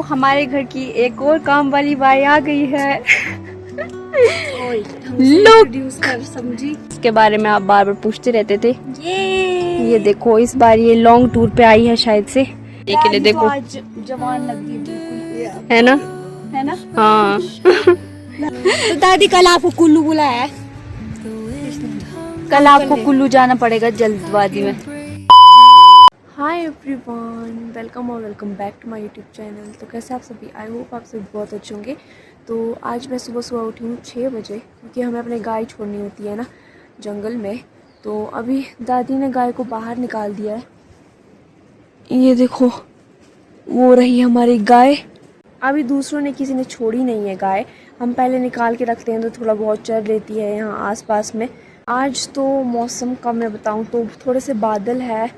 हमारे घर की एक और काम वाली बाई आ गई है। समझी इसके बारे में आप बार बार पूछते रहते थे। ये देखो इस बार ये लॉन्ग टूर पे आई है शायद से। ये के लिए देखो तो आज जवान लग गई है ना, है ना। हाँ। तो दादी कल आपको कुल्लू बुलाया है, कल आपको कुल्लू जाना पड़ेगा जल्दबाजी में। हाय एवरीवन, वेलकम और welcome back to my YouTube channel. तो कैसे आप सभी, आई होप आप सभी बहुत अच्छे होंगे। तो आज मैं सुबह सुबह उठी हूँ 6 बजे, क्योंकि हमें अपने गाय छोड़नी होती है ना जंगल में। तो अभी दादी ने गाय को बाहर निकाल दिया है। ये देखो वो रही हमारी गाय। अभी दूसरों ने किसी ने छोड़ी नहीं है गाय, हम पहले निकाल के रखते हैं तो थोड़ा बहुत चर लेती है यहाँ आसपास में। आज तो मौसम का मैं बताऊँ तो थोड़े से बादल है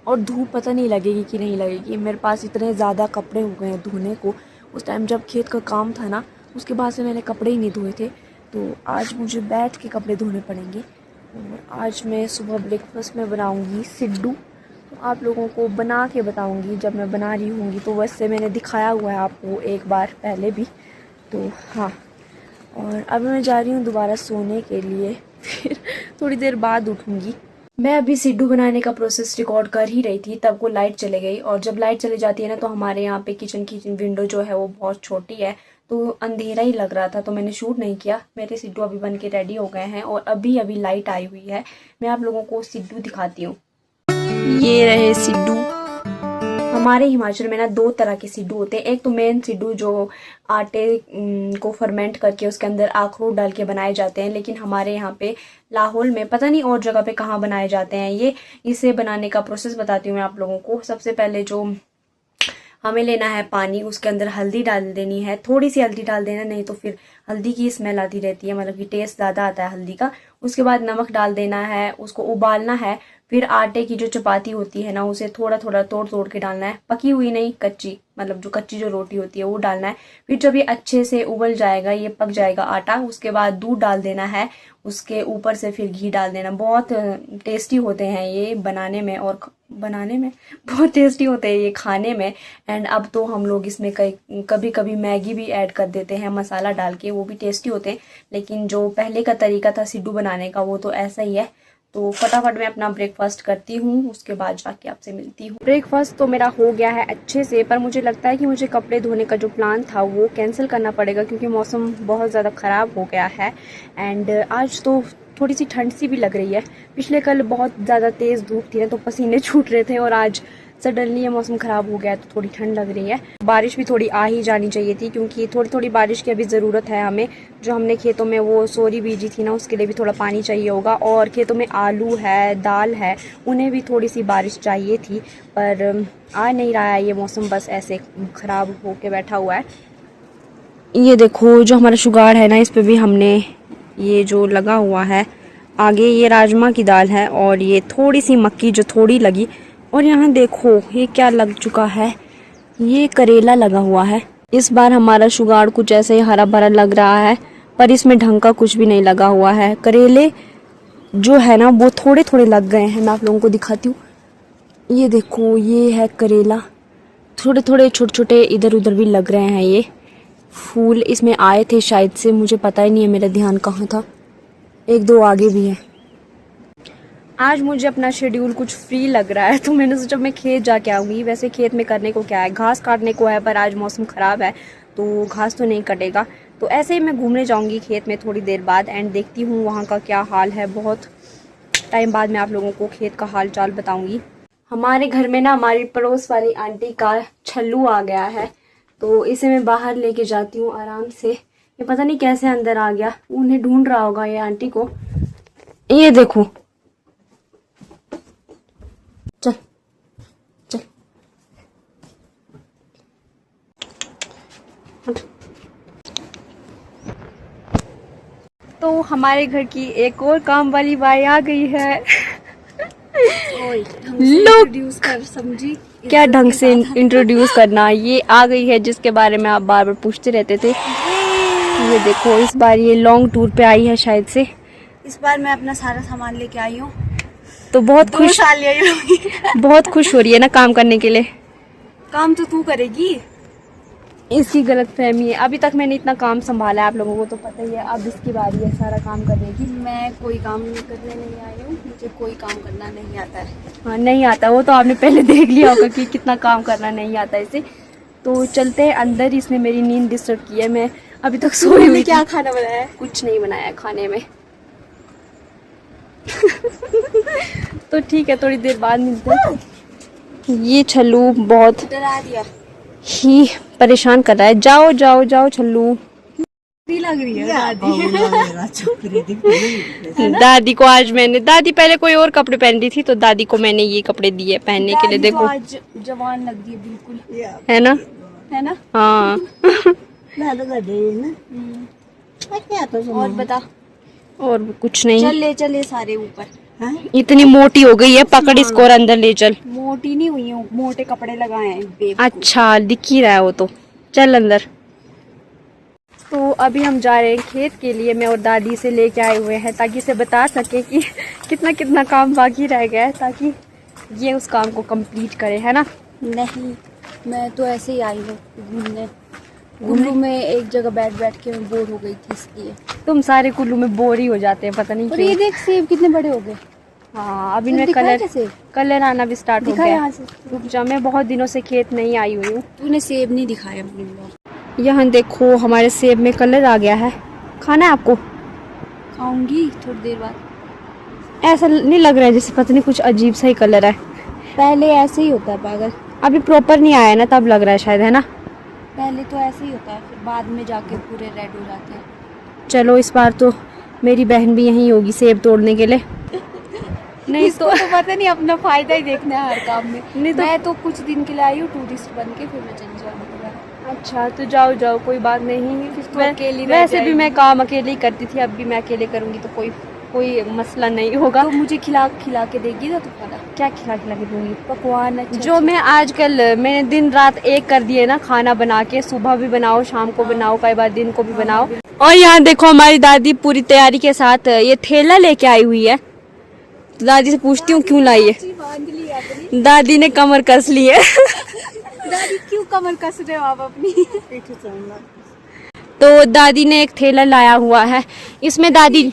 और धूप पता नहीं लगेगी कि नहीं लगेगी। मेरे पास इतने ज़्यादा कपड़े हो गए हैं धोने को। उस टाइम जब खेत का काम था ना, उसके बाद से मैंने कपड़े ही नहीं धोए थे। तो आज मुझे बैठ के कपड़े धोने पड़ेंगे। और आज मैं सुबह ब्रेकफास्ट में बनाऊंगी सिड्डू। तो आप लोगों को बना के बताऊंगी जब मैं बना रही होंगी। तो वैसे मैंने दिखाया हुआ है आपको एक बार पहले भी। तो हाँ, और अब मैं जा रही हूँ दोबारा सोने के लिए, फिर थोड़ी देर बाद उठूँगी। मैं अभी सिड्डू बनाने का प्रोसेस रिकॉर्ड कर ही रही थी, तब वो लाइट चले गई। और जब लाइट चली जाती है ना, तो हमारे यहाँ पे किचन की विंडो जो है वो बहुत छोटी है, तो अंधेरा ही लग रहा था, तो मैंने शूट नहीं किया। मेरे सिड्डू अभी बन के रेडी हो गए हैं और अभी अभी लाइट आई हुई है। मैं आप लोगों को सिड्डू दिखाती हूँ। ये रहे सिड्डू। हमारे हिमाचल में ना 2 तरह के सिड्डू होते हैं। एक तो मेन सिड्डू जो आटे को फर्मेंट करके उसके अंदर अखरोट डाल के बनाए जाते हैं, लेकिन हमारे यहाँ पे लाहौल में, पता नहीं और जगह पे कहाँ बनाए जाते हैं ये। इसे बनाने का प्रोसेस बताती हूँ मैं आप लोगों को। सबसे पहले जो हमें लेना है पानी, उसके अंदर हल्दी डाल देनी है। थोड़ी सी हल्दी डाल देना, नहीं तो फिर हल्दी की स्मेल आती रहती है, मतलब कि टेस्ट ज़्यादा आता है हल्दी का। उसके बाद नमक डाल देना है, उसको उबालना है। फिर आटे की जो चपाती होती है ना, उसे थोड़ा थोड़ा तोड़ तोड़ के डालना है। पकी हुई नहीं, कच्ची, मतलब जो कच्ची जो रोटी होती है वो डालना है। फिर जब ये अच्छे से उबल जाएगा, ये पक जाएगा आटा, उसके बाद दूध डाल देना है। उसके ऊपर से फिर घी डाल देना। बहुत टेस्टी होते हैं ये बनाने में, और बनाने में बहुत टेस्टी होते हैं ये खाने में। एंड अब तो हम लोग इसमें कभी कभी मैगी भी ऐड कर देते हैं मसाला डाल के, वो भी टेस्टी होते हैं। लेकिन जो पहले का तरीका था सिड्डू बनाने का, वो तो ऐसा ही है। तो फटाफट मैं अपना ब्रेकफास्ट करती हूँ, उसके बाद जाके आपसे मिलती हूँ। ब्रेकफास्ट तो मेरा हो गया है अच्छे से, पर मुझे लगता है कि मुझे कपड़े धोने का जो प्लान था वो कैंसिल करना पड़ेगा, क्योंकि मौसम बहुत ज़्यादा ख़राब हो गया है। एंड आज तो थोड़ी सी ठंड सी भी लग रही है। पिछले कल बहुत ज़्यादा तेज़ धूप थी ना, तो पसीने छूट रहे थे, और आज सडनली ये मौसम ख़राब हो गया है तो थोड़ी ठंड लग रही है। बारिश भी थोड़ी आ ही जानी चाहिए थी, क्योंकि थोड़ी थोड़ी बारिश की अभी ज़रूरत है हमें। जो हमने खेतों में वो सोरी बीजी थी ना, उसके लिए भी थोड़ा पानी चाहिए होगा। और खेतों में आलू है, दाल है, उन्हें भी थोड़ी सी बारिश चाहिए थी, पर आ नहीं रहा है ये मौसम, बस ऐसे ख़राब होके बैठा हुआ है। ये देखो जो हमारा शुगार है ना, इस पर भी हमने ये जो लगा हुआ है आगे, ये राजमा की दाल है, और ये थोड़ी सी मक्की जो थोड़ी लगी। और यहाँ देखो ये क्या लग चुका है, ये करेला लगा हुआ है। इस बार हमारा शुगार कुछ ऐसे ही हरा भरा लग रहा है, पर इसमें ढंग का कुछ भी नहीं लगा हुआ है। करेले जो है ना वो थोड़े थोड़े लग गए हैं। मैं आप लोगों को दिखाती हूँ। ये देखो ये है करेला, थोड़े थोड़े छोटे छोटे इधर उधर भी लग रहे हैं। ये फूल इसमें आए थे शायद से, मुझे पता ही नहीं है, मेरा ध्यान कहाँ था। 1-2 आगे भी है। आज मुझे अपना शेड्यूल कुछ फ्री लग रहा है, तो मैंने सोचा मैं खेत जाके आऊँगी। वैसे खेत में करने को क्या है, घास काटने को है, पर आज मौसम ख़राब है तो घास तो नहीं कटेगा। तो ऐसे ही मैं घूमने जाऊँगी खेत में थोड़ी देर बाद, एंड देखती हूँ वहाँ का क्या हाल है। बहुत टाइम बाद मैं आप लोगों को खेत का हाल चाल बताऊँगी। हमारे घर में ना हमारी पड़ोस वाली आंटी का छल्लू आ गया है, तो इसे मैं बाहर लेके जाती हूँ आराम से। ये पता नहीं कैसे अंदर आ गया, उन्हें ढूंढ रहा होगा ये आंटी को। ये देखो, चल चल तो हमारे घर की एक और काम वाली बाई आ गई है। इंट्रोड्यूस कर, समझी क्या ढंग से इंट्रोड्यूस करना। ये आ गई है जिसके बारे में आप बार बार पूछते रहते थे। ये देखो इस बार ये लॉन्ग टूर पे आई है शायद से। इस बार मैं अपना सारा सामान लेके आई हूँ, तो बहुत खुश बहुत खुश हो रही है ना काम करने के लिए। काम तो तू करेगी। इसकी गलतफहमी है। अभी तक मैंने इतना काम संभाला है, आप लोगों को तो पता ही है। अब इसकी बारी है सारा काम करने की। मैं कोई काम करने नहीं आई हूँ, मुझे कोई काम करना नहीं आता है। हाँ नहीं आता, वो तो आपने पहले देख लिया होगा कि कितना काम करना नहीं आता इसे। तो चलते हैं अंदर, इसने मेरी नींद डिस्टर्ब की है। मैं अभी तक सोई हुई। क्या खाना बनाया है? कुछ नहीं बनाया खाने में। तो ठीक है, थोड़ी देर बाद मिलते हैं। ये छल्लू बहुत डरा दिया। ही परेशान कर रहा है। जाओ जाओ जाओ छल्लू। भी लग रही है दादी को आज मैंने, दादी पहले कोई और कपड़े पहन रही थी तो दादी को मैंने ये कपड़े दिए पहनने के लिए। देखो तो आज जवान लग रही है बिल्कुल, है ना, है ना? हाँ। और बता। और कुछ नहीं, चल ले चले सारे ऊपर। इतनी मोटी हो गई है, पकड़ इसको और अंदर ले चल। मोटी नहीं हुई हूँ, मोटे कपड़े लगाए हैं बेब। अच्छा दिख ही रहा है वो तो, चल अंदर। तो अभी हम जा रहे हैं खेत के लिए। मैं और दादी से लेके आए हुए हैं ताकि इसे बता सके कि कितना कितना काम बाकी रह गया है, ताकि ये उस काम को कंप्लीट करे, है ना। नहीं, मैं तो ऐसे ही आई हूँ घूमने। कुल्लू में एक जगह बैठ बैठ के मैं बोर हो गई थी, इसलिए। तुम सारे कुल्लू में बोर ही हो जाते हैं, पता नहीं और क्यों। ये देख सेब कितने बड़े हो गए। हाँ अभी मैं कलर आना भी स्टार्ट हो दिखा गया। यहाँ से। रुक जा, मैं बहुत दिनों से खेत नहीं आई हुई हूँ। तूने सेब नहीं दिखाया अपने ब्लॉग। यहाँ देखो हमारे सेब में कलर आ गया है। खाना है आपको? खाऊंगी थोड़ी देर बाद। ऐसा नहीं लग रहा है जैसे पता नहीं कुछ अजीब सा ही कलर है। पहले ऐसे ही होता है पागल। अभी प्रॉपर नहीं आया ना, तब लग रहा है शायद, है ना। पहले तो ऐसे ही होता है, फिर बाद में जाके पूरे रेड हो जाते हैं। चलो इस बार तो मेरी बहन भी यहीं होगी सेब तोड़ने के लिए। नहीं इसको तो पता नहीं, अपना फायदा ही देखना है हर काम में। नहीं तो मैं तो कुछ दिन के लिए आई हूँ टूरिस्ट बन के, फिर मैं चली जाऊंगी दोबारा। अच्छा तो जाओ जाओ, कोई बात नहीं। तो अकेली रह वैसे भी जाएगी। मैं काम अकेले ही करती थी, अब भी मैं अकेले करूंगी तो कोई मसला नहीं होगा। तो मुझे खिला खिला के देगी ना, तो खाना क्या खिला खिला के दूंगी? पकवान अच्छा जो मैं आजकल मैंने दिन रात एक कर दिए ना, खाना बना के, सुबह भी बनाओ शाम को बनाओ, कई बार दिन को भी बनाओ। और यहाँ देखो हमारी दादी पूरी तैयारी के साथ ये थैला लेके आई हुई है। दादी से पूछती हूँ क्यों लाई है। बांध ली अपनी। दादी ने कमर कस ली है। दादी क्यों कमर कस रहे हो आप अपनी? तो दादी ने एक थैला लाया हुआ है। इसमें दादी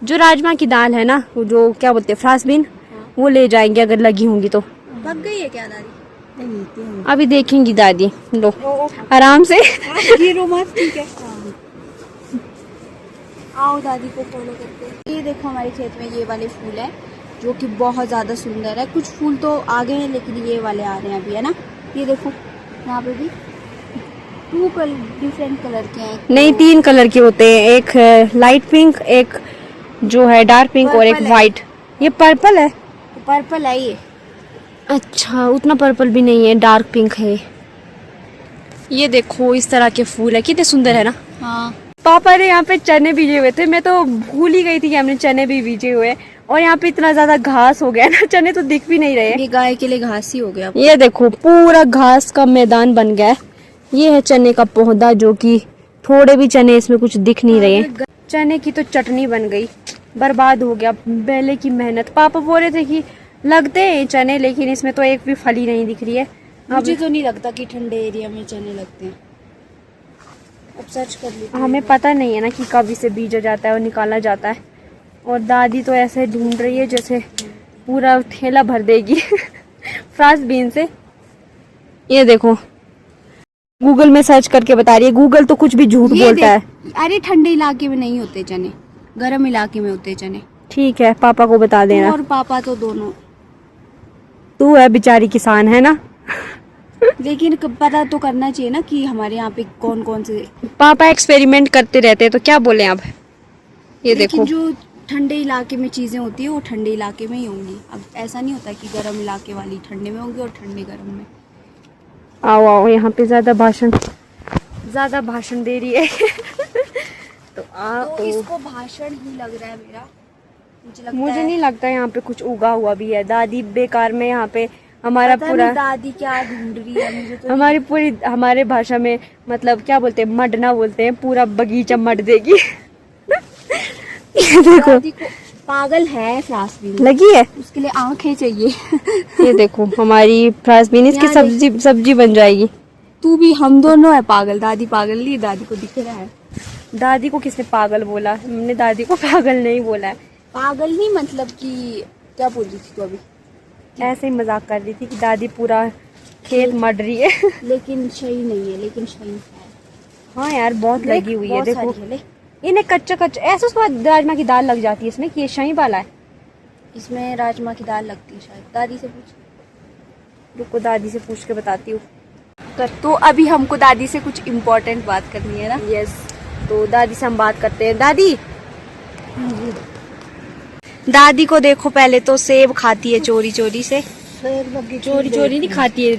जो राजमा की दाल है ना, वो जो क्या बोलते हैं फ्रांसबीन, वो ले जाएंगे अगर लगी होंगी तो। पक गई है क्या दादी? अभी देखेंगी दादी। लो आराम से। गिरो मत, ठीक है। आओ दादी को फॉलो करते हैं। ये देखो हमारे खेत में ये वाले फूल हैं जो कि बहुत ज़्यादा सुंदर है। कुछ फूल तो आ गए हैं लेकिन ये वाले आ रहे हैं अभी, है ना। ये देखो यहाँ पे भी 2 डिफरेंट कलर के हैं। नहीं 3 कलर के होते हैं, एक लाइट पिंक, एक जो है डार्क पिंक और एक वाइट। ये पर्पल है। पर्पल है ये। अच्छा उतना पर्पल भी नहीं है, डार्क पिंक है। ये देखो इस तरह के फूल है, कितने सुंदर है ना। हाँ पापा ने यहाँ पे चने बीजे हुए थे, मैं तो भूल ही गई थी कि हमने चने भी बीजे हुए। और यहाँ पे इतना ज्यादा घास हो गया ना, चने तो दिख भी नहीं रहे। ये गाय के लिए घास ही हो गया। ये देखो पूरा घास का मैदान बन गया है। ये है चने का पौधा, जो कि थोड़े भी चने इसमें कुछ दिख नहीं रहे। चने की तो चटनी बन गई, बर्बाद हो गया पहले की मेहनत। पापा बोल रहे थे कि लगते हैं चने, लेकिन इसमें तो एक भी फली नहीं दिख रही है। मुझे तो नहीं लगता कि ठंडे एरिया में चने लगते हैं। अब सर्च कर ली। हमें पता नहीं है ना कि कब इसे बीजा जाता है और निकाला जाता है। और दादी तो ऐसे ढूंढ रही है जैसे पूरा थैला भर देगी फ्रांसबीन से। ये देखो गूगल में सर्च करके बता रही है, गूगल तो कुछ भी झूठ बोलता है। अरे ठंडे इलाके में नहीं होते चने, गर्म इलाके में होते चने। ठीक है पापा को बता देना। और पापा तो दोनों। तू है बेचारी किसान, है ना। लेकिन पता तो करना चाहिए ना कि हमारे यहाँ पे कौन कौन से। पापा एक्सपेरिमेंट करते रहते हैं तो क्या बोले अब। ये देखो जो ठंडे इलाके में चीजें होती है वो ठंडे इलाके में ही होंगी। अब ऐसा नहीं होता कि गर्म इलाके वाली ठंडे में होंगी और ठंडे गर्म में। आओ आओ, यहाँ पे ज्यादा भाषण दे रही है। तो तो इसको भाषण ही लग रहा है मेरा। मुझे नहीं लगता यहाँ पे कुछ उगा हुआ भी है। दादी बेकार में यहाँ पे हमारा पूरा, दादी क्या ढूंढ रही है मुझे तो। हमारे भाषा में मतलब क्या बोलते हैं, मडना बोलते हैं, पूरा बगीचा मड देगी। देखो दादी को पागल है फ्रांसबीन लगी है, उसके लिए आंखें चाहिए। ये देखो हमारी फ्रांसबीन, इसकी सब्जी बन जाएगी। तू भी, हम दोनों है पागल। दादी पागल नहीं, दादी को दिख रहा है। दादी को किसने पागल बोला? हमने दादी को पागल नहीं बोला है। पागल नहीं मतलब कि क्या बोल रही थी तू अभी? ऐसे ही मजाक कर रही थी कि दादी पूरा खेत मर रही है। लेकिन सही नहीं है, लेकिन सही है। हाँ यार, बहुत लगी हुई है। बहुत देखो सारी है, ले। इन्हें कच्चा कच्चा ऐसे, उसके बाद राजमा की दाल लग जाती है इसमें, कि ये शाही वाला है। इसमें राजमा की दाल लगती है शायद, दादी से पूछ। रुको दादी से पूछ के बताती हूँ। तो अभी हमको दादी से कुछ इम्पोर्टेंट बात करनी है ना। यस, तो दादी से हम बात करते हैं। दादी, दादी को देखो, पहले तो सेब खाती है चोरी चोरी से। चोरी चोरी नहीं खाती है,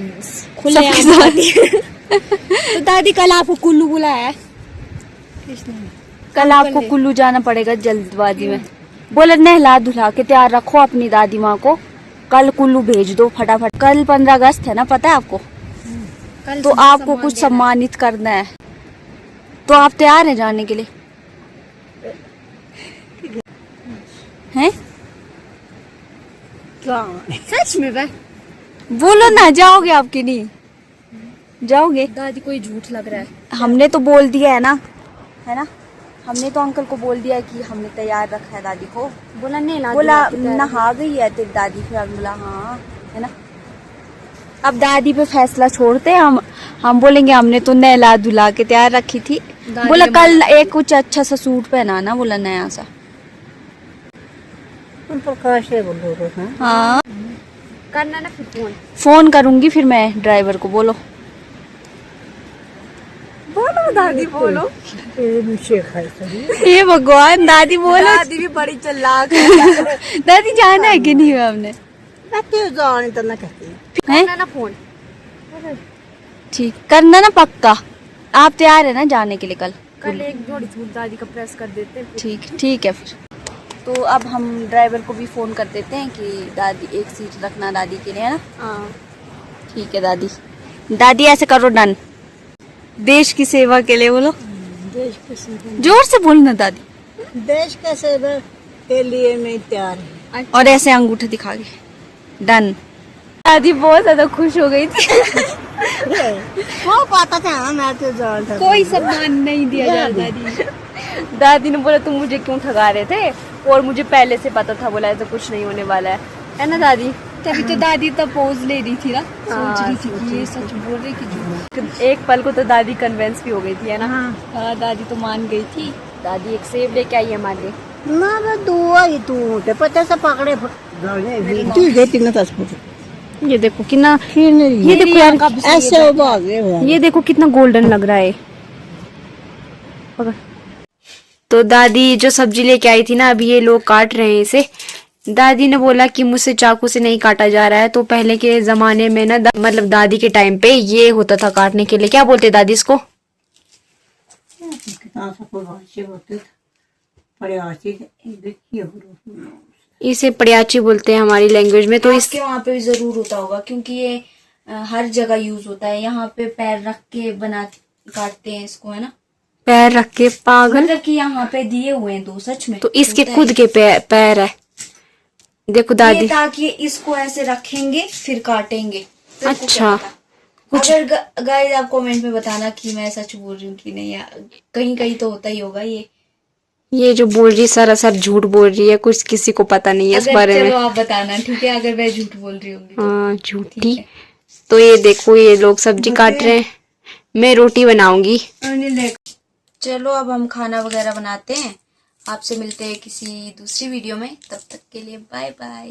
खुले खाती है। तो दादी, कल आपको कुल्लू बुलाया है। कल आपको कुल्लू जाना पड़ेगा जल्दबाजी में। बोले नहला धुला के तैयार रखो अपनी दादी माँ को, कल कुल्लू भेज दो फटाफट। कल 15 अगस्त है ना, पता है आपको? तो आपको कुछ सम्मानित करना है, तो आप तैयार हैं जाने के लिए? हैं? सच में भाई? बोलो ना, जाओगे आप कि नहीं जाओगे? दादी को ये झूठ लग रहा है। हमने तो बोल दिया है ना, हमने तो अंकल को बोल दिया है कि हमने तैयार रखा है दादी को। बोला नहीं, बोला नहा गई है तेरी दादी। फिर बोला हाँ, है ना। अब दादी पे फैसला छोड़ते हैं हम बोलेंगे हमने तो नहला धुला के तैयार रखी थी। बोला कल एक कुछ अच्छा सा सूट पहनाना, बोला नया सा। हाँ करना ना, फिर फोन करूंगी फिर मैं ड्राइवर को। बोलो दादी, बोलो। ये भगवान, दादी बोलो। दादी भी बड़ी चालाक है। दादी जाना है कि नहीं हमने? करना ना फोन, ठीक करना ना पक्का। आप तैयार है ना जाने के लिए? कल एक जोड़ी सूट दादी का प्रेस कर देते हैं। ठीक है फिर। तो अब हम ड्राइवर को भी फोन कर देते हैं कि दादी एक सीट रखना दादी के लिए, है ना? हाँ ठीक है दादी। दादी ऐसे करो, डन। देश की सेवा के लिए बोलो। देश की सेवा, जोर से बोलना दादी। देश की सेवा के लिए मैं तैयार हूँ। और ऐसे अंगूठा दिखा के डन। दादी बहुत ज्यादा खुश हो गई थी। वो पता था मैं तो जानता। कोई सम्मान नहीं दिया जा रहा दादी। दादी ने बोला तुम मुझे क्यों ठगा रहे थे, और मुझे पहले से पता था, बोला ऐसा कुछ नहीं होने वाला है ना दादी? तभी तो दादी तब पोज ले रही थी ना, सोच रही थी कि ये सच बोल रही कि झूठ। एक पल को तो दादी कन्विंस भी हो गई थी, है ना? हाँ दादी तो मान गई थी। दादी एक सेब लेके आई है हमारे लिए। ना मैं दुआ ही तू ते पता से पकड़े तू देती ना 10 फुट। ये देखो कितना, ये देखो यार, ऐसे भागे। ये देखो कितना गोल्डन लग रहा है। तो दादी जो सब्जी लेके आई थी ना, अभी ये लोग काट रहे हैं इसे। दादी ने बोला कि मुझसे चाकू से नहीं काटा जा रहा है। तो पहले के जमाने में ना, मतलब दादी के टाइम पे ये होता था काटने के लिए। क्या बोलते दादी इसको? इसे पड़ियाची बोलते हैं हमारी लैंग्वेज में। तो इसके वहाँ पे भी जरूर होता होगा, क्योंकि ये हर जगह यूज होता है। यहाँ पे पैर रख के काटते हैं इसको, है ना? पैर रख के, पागल। मतलब कि यहाँ पे दिए हुए हैं 2, सच में। तो इसके खुद के पैर है, देखो दादी। ताकि इसको ऐसे रखेंगे फिर काटेंगे। अच्छा, कुछ अगर गाइस आप कमेंट में बताना कि मैं सच बोल रही हूँ कि नहीं, कहीं कहीं तो होता ही होगा। ये जो बोल रही सारा सब झूठ बोल रही है, कुछ किसी को पता नहीं है इस बारे में। चलो आप बताना, ठीक है? अगर मैं झूठ बोल रही हूँ। हाँ झूठी। तो ये देखो, ये लोग सब्जी काट रहे हैं, मैं रोटी बनाऊंगी। चलो अब हम खाना वगैरह बनाते हैं। आपसे मिलते हैं किसी दूसरी वीडियो में, तब तक के लिए बाय बाय।